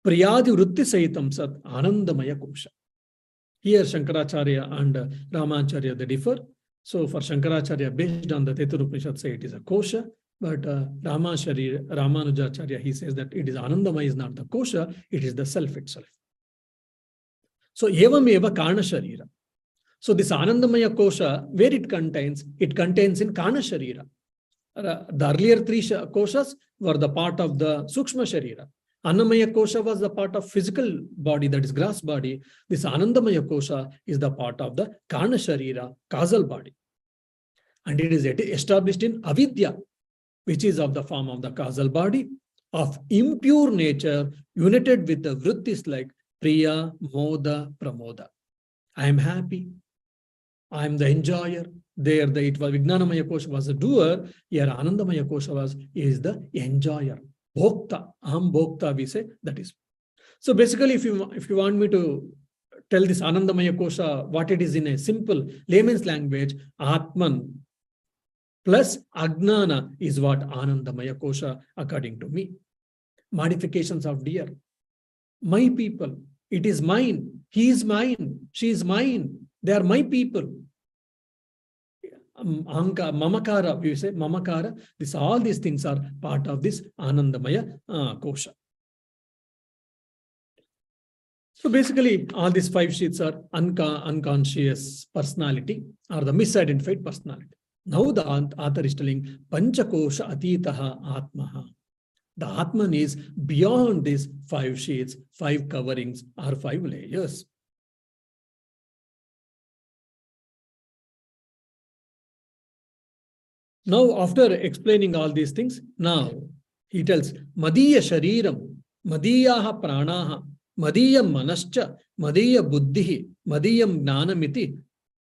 Speaker 1: priyadi vritti sahitam sat Anandamaya kosha. Here Shankaracharya and Ramacharya they differ. So for Shankaracharya, based on the Tattvabodha say it is a kosha, but Ramanujacharya, he says that it is Anandamaya is not the kosha, it is the self itself. So evam eva karna sharira. So this Anandamaya kosha, where it contains in karna sharira. The earlier three koshas were the part of the Sukshma sharira. Annamaya kosha was the part of physical body, that is gross body. This Anandamaya kosha is the part of the karna sharira, causal body. And it is established in avidya, which is of the form of the causal body, of impure nature, united with the vrittis like priya, moda, pramoda. I am happy. I am the enjoyer. There, it was Vijnanamaya kosha was the doer. Here, Anandamaya kosha is the enjoyer. Bhokta, aham bhokta, we say, that is. So basically, if you want me to tell this Anandamaya kosha, what it is in a simple layman's language, Atman plus Agnana is what Anandamaya kosha according to me. Modifications of dear. My people, it is mine, he is mine, she is mine, they are my people. Mamakara, we say Mamakara, all these things are part of this Anandamaya kosha. So basically, all these five sheets are unconscious personality or the misidentified personality. Now the author is telling Panchakosha Atitaha Atmaha. The Atman is beyond these five sheets, five coverings, or five layers. Now, after explaining all these things, now he tells Madiya Shariram, Madiyaha Pranaha, Madiyam Manascha, Madiya Buddhihi, Madiyam Gnanamiti,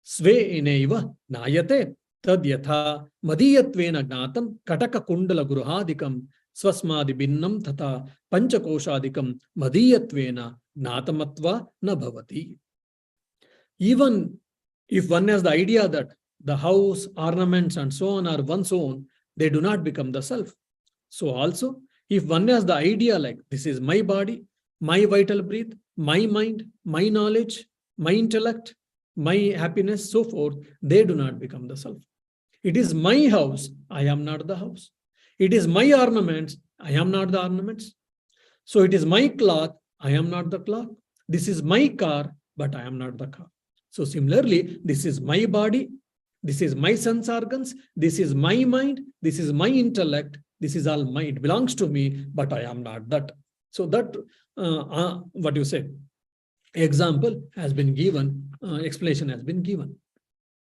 Speaker 1: Sve Ineva Nayate, Tadyatha, Madiyatvena Gnatam, Kataka Kundala Guruhadikam, Swasmadi Binnam Tata, Panchakoshadikam, Madiyatvena Gnatamatva Nabhavati. Even if one has the idea that the house, ornaments, and so on are one's own, they do not become the self. So also, if one has the idea like this is my body, my vital breath, my mind, my knowledge, my intellect, my happiness, so forth, they do not become the self. It is my house, I am not the house. It is my ornaments, I am not the ornaments. So it is my cloth, I am not the cloth. This is my car, but I am not the car. So similarly, this is my body, this is my sense organs, this is my mind, this is my intellect, this is all mine. It belongs to me, but I am not that. So that, what you say, example has been given, explanation has been given.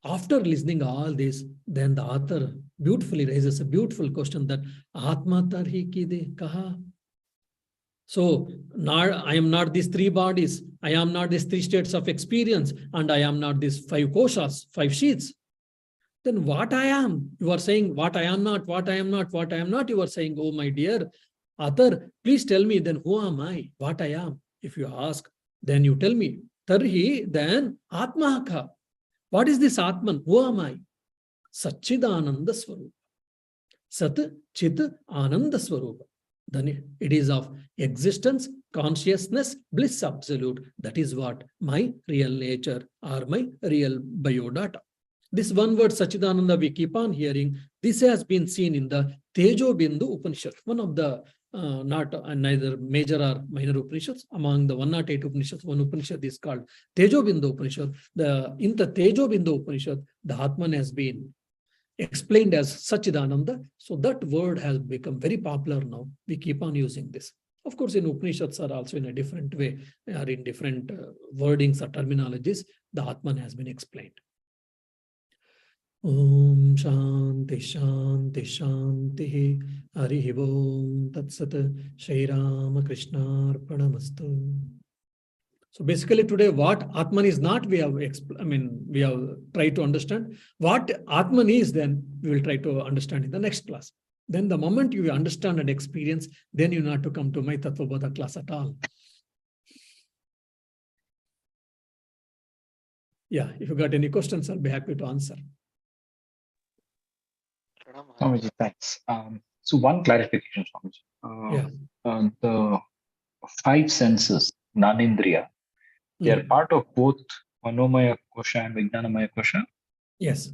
Speaker 1: After listening all this, then the author beautifully raises a beautiful question that Atma tarhi kide kaha. So I am not these three bodies, I am not these three states of experience, and I am not these five koshas, five sheets. Then what I am? You are saying what I am not, what I am not, what I am not. You are saying, oh my dear author, please tell me then who am I, what I am. If you ask, then you tell me. Tarhi, then Atmaka. What is this Atman? Who am I? Satchidananda Swarupa. Sat Chit Ananda Swarupa. Then it is of existence, consciousness, bliss absolute. That is what my real nature or my real biodata. This one word Sachidananda we keep on hearing. This has been seen in the Tattvabodha Upanishad, one of the neither major or minor Upanishads. Among the 108 Upanishads, one Upanishad is called Tattvabodha Upanishad. In the Tattvabodha Upanishad, the Atman has been explained as Sachidananda. So that word has become very popular now. We keep on using this. Of course, in Upanishads are also in a different way, or in different wordings or terminologies, the Atman has been explained. Om Shanti Shanti Shanti Harihi Om Tat Sat Shri Ramakrishna Arpanamastu. So basically today what Atman is not, we have tried to understand. What Atman is, then we will try to understand in the next class. Then the moment you understand and experience, then you not to come to my Tattvabodha class at all. Yeah, if you got any questions, I'll be happy to answer.
Speaker 2: Swamiji, thanks. So one clarification, Swamiji. The five senses, Nanindriya, they are part of both Manomaya Kosha and Vijnanamaya Kosha?
Speaker 1: Yes.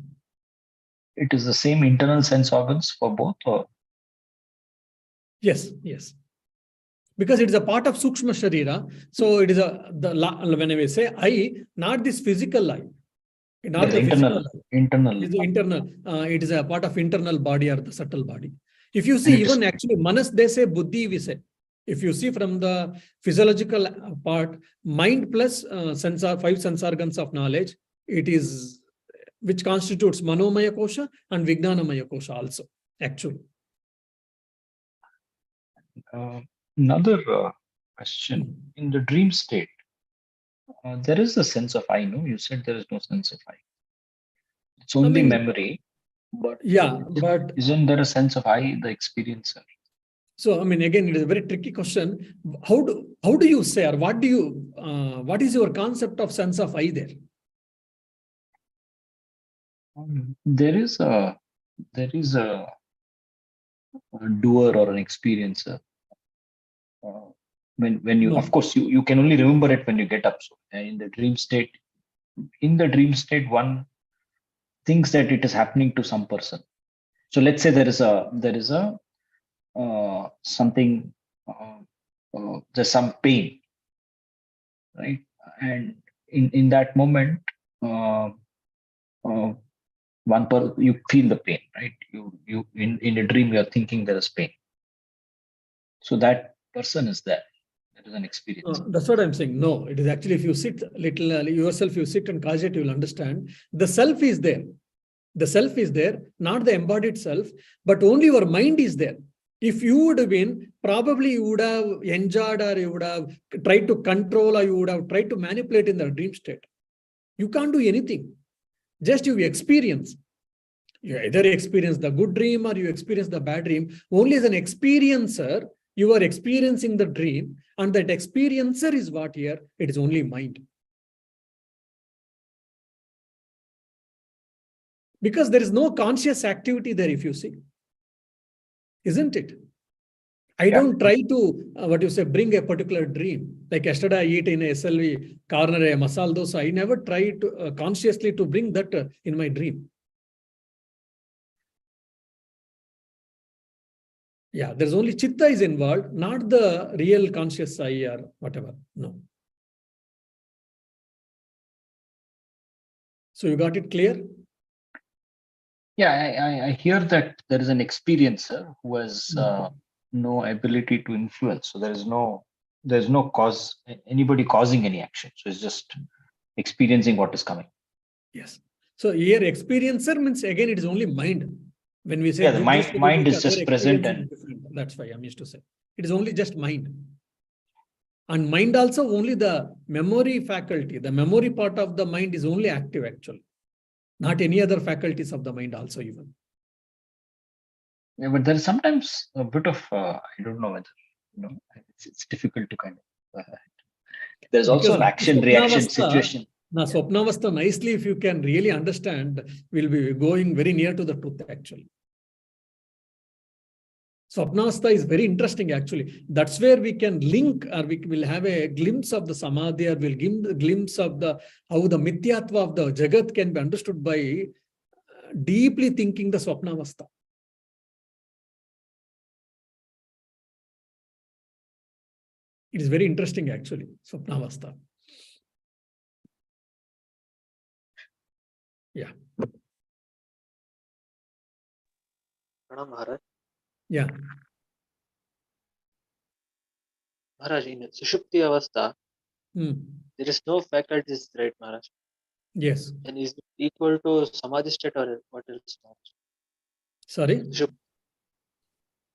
Speaker 2: It is the same internal sense organs for both, or?
Speaker 1: Yes, yes. Because it is a part of Sukshma Sharira. So it is when I say I, not this physical I. Not the
Speaker 2: internal.
Speaker 1: It is internal. It is a part of internal body or the subtle body. If you see, even actually Manas, they say, Buddhi, we say. If you see from the physiological part, mind plus five sense organs of knowledge, it is which constitutes Manomaya Kosha and Vijnanamaya Kosha also, actually.
Speaker 2: Another question. In the dream state, there is a sense of I, no? You said there is no sense of I. It's only memory, but isn't there a sense of I, the experiencer?
Speaker 1: So, again, it is a very tricky question. How do you say, or what is your concept of sense of I there?
Speaker 2: There is a doer or an experiencer. When you, of course, you can only remember it when you get up. So in the dream state, one thinks that it is happening to some person. So let's say there is a something, there's some pain, right? And in that moment, you feel the pain, right? You in a dream you are thinking there is pain. So that person is there. That is an experience.
Speaker 1: That's what I'm saying. No, it is actually, if you sit yourself, you sit and cause it, you will understand. The self is there. The self is there, not the embodied self, but only your mind is there. If you would have been, probably you would have enjoyed, or you would have tried to control, or you would have tried to manipulate in the dream state. You can't do anything. Just you experience. You either experience the good dream or you experience the bad dream. Only as an experiencer, you are experiencing the dream, and that experiencer is what here? It is only mind. Because there is no conscious activity there, if you see. Isn't it? I don't try to, bring a particular dream. Like yesterday I eat in a SLV corner a masala dosa. I never try to consciously to bring that in my dream. Yeah, there's only chitta is involved, not the real conscious I or whatever. No. So you got it clear?
Speaker 2: Yeah, I hear that there is an experiencer who has no ability to influence. So there's no cause, anybody causing any action. So it's just experiencing what is coming.
Speaker 1: Yes. So here experiencer means, again, it is only mind. When we say
Speaker 2: the mind is just present, and
Speaker 1: that's why I'm used to say it is only just mind. And mind also only the memory faculty, the memory part of the mind is only active actually. Not any other faculties of the mind also even.
Speaker 2: Yeah, but there is sometimes a bit of, I don't know whether, it's difficult to kind of, there's also an action-reaction situation.
Speaker 1: Now, Swapnavastha, nicely, if you can really understand, will be going very near to the truth actually. Swapnavastha is very interesting, actually. That's where we can link, or we will have a glimpse of the samadhi, or we'll give a glimpse of the how the mithyatva of the jagat can be understood by deeply thinking the Swapnavastha. It is very interesting, actually, Swapnavastha. Yeah.
Speaker 3: Maharaj.
Speaker 1: Yeah.
Speaker 3: Maharaj, in Sushupti Avastha, there is no faculties, right, Maharaj?
Speaker 1: Yes.
Speaker 3: And is it equal to Samadhi state or what else, Maharaj?
Speaker 1: Sorry?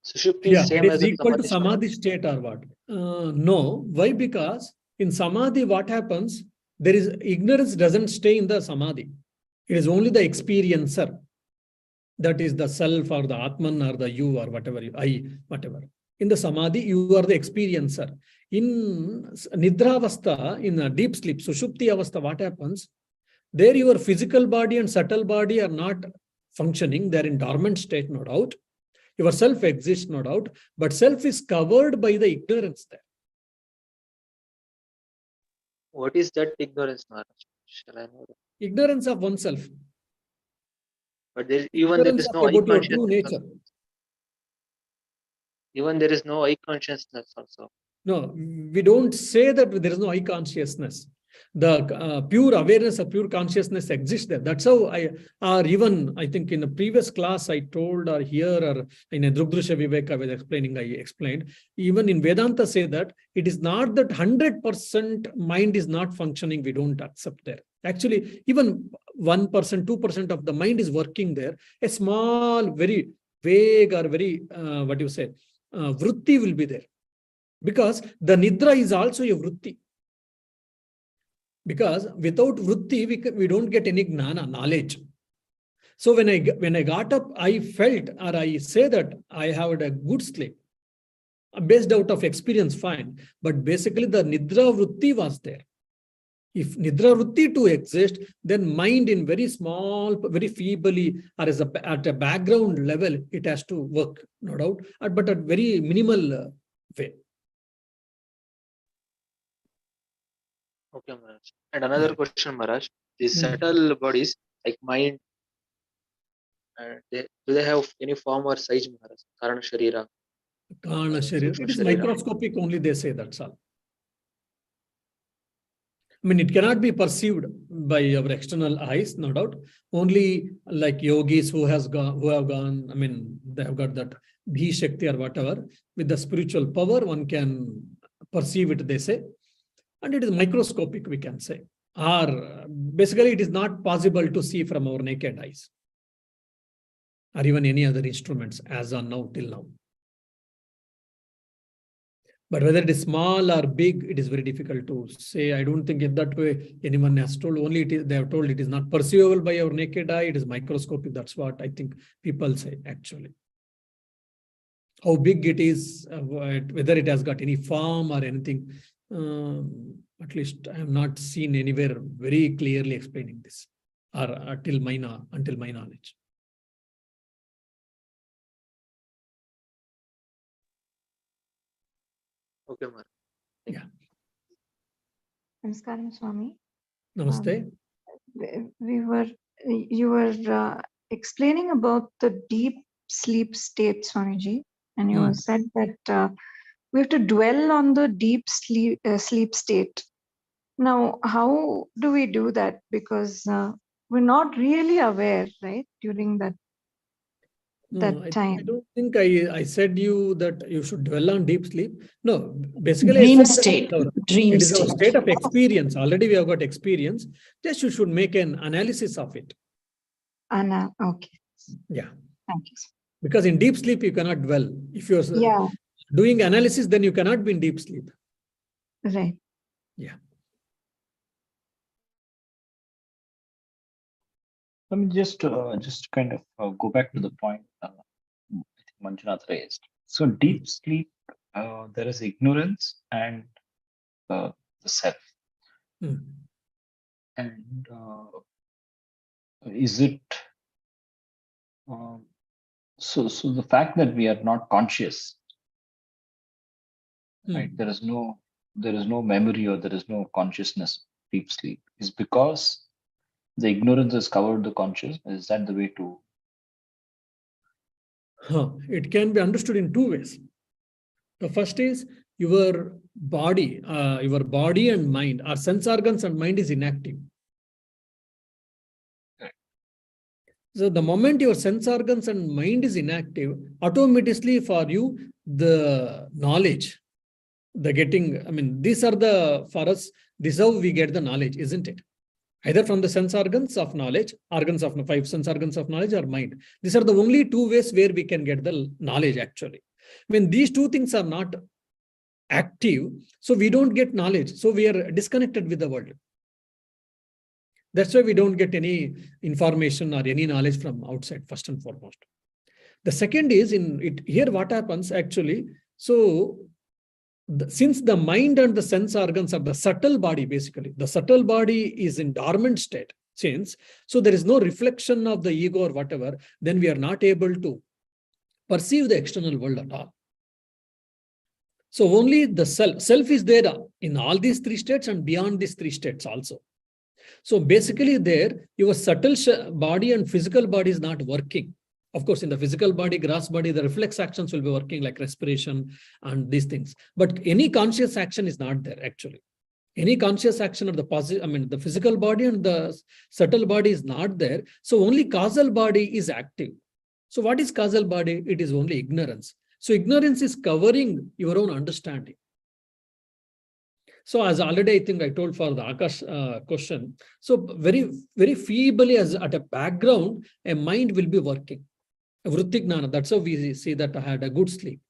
Speaker 3: Sushupti
Speaker 1: Yeah,
Speaker 3: is same
Speaker 1: it
Speaker 3: as
Speaker 1: is
Speaker 3: the
Speaker 1: equal to
Speaker 3: Samadhi
Speaker 1: Samadhi state or what? No. Why? Because in Samadhi, what happens? There is ignorance doesn't stay in the Samadhi. It is only the experiencer. That is the self or the Atman or the you or whatever, I, whatever. In the Samadhi, you are the experiencer. In Nidra Avastha, in a deep sleep, Sushupti Avastha, what happens? There your physical body and subtle body are not functioning. They are in dormant state, no doubt. Your self exists, no doubt. But self is covered by the ignorance there.
Speaker 3: What is that ignorance, Maharaj? Shall I know that?
Speaker 1: Ignorance of oneself.
Speaker 3: But there
Speaker 1: Ignorance
Speaker 3: is
Speaker 1: of
Speaker 3: no I
Speaker 1: about your true
Speaker 3: consciousness.
Speaker 1: nature.
Speaker 3: Even there is no I consciousness also.
Speaker 1: No, we don't say that there is no I consciousness. The pure awareness of pure consciousness exists there. That's how or even I think in a previous class I told, or here, or in a Drugdrishya Viveka I was explaining, I explained, even in Vedanta say that it is not that 100% mind is not functioning, we don't accept there. Actually, even 1%, 2% of the mind is working there. A small, very vague or very, what do you say, vritti will be there. Because the nidra is also a vritti. Because without vritti, we don't get any gnana, knowledge. So when I got up, I felt, or I say that I had a good sleep. Based out of experience, fine. But basically the nidra vritti was there. If nidra vritti to exist, then mind in very small, very feebly, or at a background level, it has to work, no doubt, but at very minimal way.
Speaker 3: Okay, Maharaj. And another question, Maharaj. These
Speaker 1: Hmm.
Speaker 3: subtle bodies, like mind, do they have any form or size, Maharaj? Karana Sharira.
Speaker 1: Kana Sharira.
Speaker 3: Sukshma
Speaker 1: It is
Speaker 3: Sharira.
Speaker 1: microscopic only, they say, that's all. I mean, it cannot be perceived by our external eyes, no doubt. Only like yogis who have gone, I mean, they have got that bhi shakti or whatever, with the spiritual power, one can perceive it, they say. And it is microscopic, we can say. Or basically, it is not possible to see from our naked eyes. Or even any other instruments as on now, till now. But whether it is small or big, it is very difficult to say. I don't think in that way anyone has told. Only they have told it is not perceivable by our naked eye. It is microscopic. That's what I think people say, actually. How big it is, whether it has got any form or anything, at least I have not seen anywhere very clearly explaining this, or until my knowledge.
Speaker 3: Okay, Maharaj.
Speaker 1: Yeah.
Speaker 4: Namaskaram, Swami.
Speaker 1: Namaste.
Speaker 4: You were explaining about the deep sleep state, Swamiji, and you said that we have to dwell on the deep sleep state. Now, how do we do that? Because we're not really aware, right, during that time.
Speaker 1: I don't think I said you that you should dwell on deep sleep. No, basically
Speaker 5: Dream
Speaker 1: I said
Speaker 5: state.
Speaker 1: it is our state of experience. Already we have got experience. Just you should make an analysis of it.
Speaker 4: Anna, okay.
Speaker 1: Yeah.
Speaker 4: Thank you.
Speaker 1: Because in deep sleep you cannot dwell. If you're doing analysis, then you cannot be in deep sleep.
Speaker 4: Right.
Speaker 1: Yeah.
Speaker 2: Let me just kind of go back to the point I think Manjunath raised. So deep sleep, there is ignorance and the self. And is it So the fact that we are not conscious, right? There is no memory or there is no consciousness, deep sleep, is because the ignorance has covered the conscious. Is that the way to?
Speaker 1: It can be understood in two ways. The first is your body and mind, our sense organs and mind is inactive. So the moment your sense organs and mind is inactive, automatically for you, the knowledge, the getting, I mean, these are the, for us, this is how we get the knowledge, isn't it? Either from the sense organs of knowledge, organs of 5 sense organs of knowledge, or mind. These are the only two ways where we can get the knowledge actually. When these two things are not active, so we don't get knowledge. So we are disconnected with the world. That's why we don't get any information or any knowledge from outside, first and foremost. The second is, here what happens actually, so since the mind and the sense organs are the subtle body, basically, the subtle body is in dormant state, since, so there is no reflection of the ego or whatever, then we are not able to perceive the external world at all. So only the self is there in all these 3 states and beyond these 3 states also. So basically there, your subtle body and physical body is not working. Of course, in the physical body, gross body, the reflex actions will be working like respiration and these things. But any conscious action is not there actually. Any conscious action of the the physical body and the subtle body is not there. So only causal body is active. So what is causal body? It is only ignorance. So ignorance is covering your own understanding. So as already I think I told for the Akash question, so very, very feebly as at a background, a mind will be working. Vrittignana, that's how we see that I had a good sleep.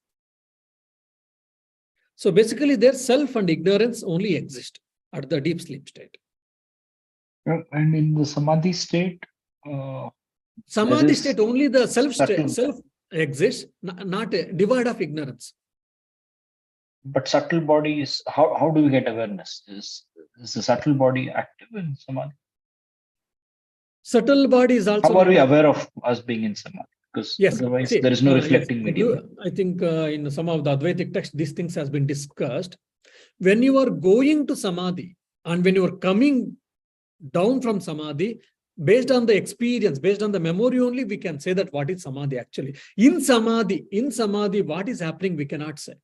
Speaker 1: So basically their self and ignorance only exist at the deep sleep state.
Speaker 2: And in the samadhi state?
Speaker 1: Samadhi state, only the self exists, not devoid of ignorance.
Speaker 2: But subtle body is, how do we get awareness? Is the subtle body active in samadhi?
Speaker 1: Subtle body is also.
Speaker 2: How are we aware of us being in samadhi? Because
Speaker 1: yes,
Speaker 2: otherwise there is no reflecting medium.
Speaker 1: I think in some of the Advaitic texts, these things has been discussed. When you are going to samadhi and when you are coming down from samadhi, based on the experience, based on the memory only, we can say that what is samadhi actually. In samadhi, what is happening, we cannot say.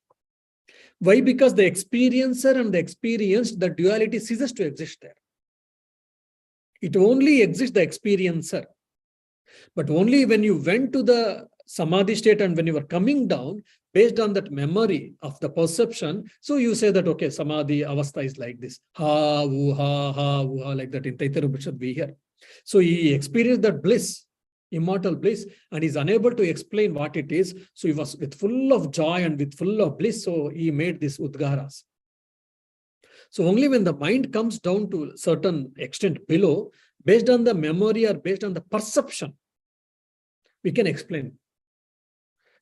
Speaker 1: Why? Because the experiencer and the experienced, the duality ceases to exist there. It only exists the experiencer. But only when you went to the samadhi state and when you were coming down, based on that memory of the perception, so you say that, okay, samadhi avastha is like this. Ha, vu, ha, like that in Taittiriya Upanishad we hear. So he experienced that bliss, immortal bliss, and is unable to explain what it is. So he was with full of joy and with full of bliss. So he made these udgaras. So only when the mind comes down to a certain extent below, based on the memory or based on the perception, we can explain.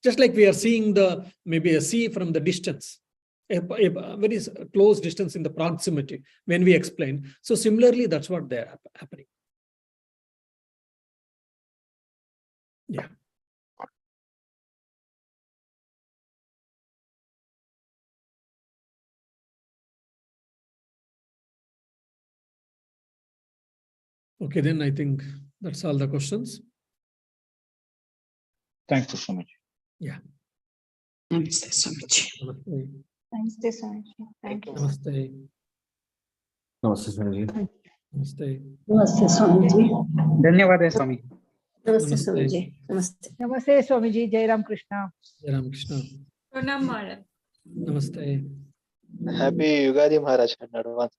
Speaker 1: Just like we are seeing maybe a sea from the distance, a very close distance in the proximity when we explain. So similarly, that's what they're happening. Yeah. Okay, then I think that's all the questions.
Speaker 2: Thank you so much.
Speaker 1: Yeah.
Speaker 5: Namaste, Swamiji.
Speaker 4: Namaste, Swamiji. Thank you.
Speaker 1: Namaste.
Speaker 6: Namaste, Swamiji.
Speaker 1: Namaste.
Speaker 5: Namaste, Swamiji.
Speaker 7: धन्यवाद स्वामी.
Speaker 5: Namaste, Swamiji. Namaste.
Speaker 8: Namaste, Swamiji. Jai Ramakrishna.
Speaker 1: Jai Ramakrishna.
Speaker 9: Pranam Maharaj.
Speaker 1: Namaste.
Speaker 3: Happy Yugadi Maharaj in advance.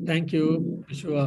Speaker 1: Thank you. Wish you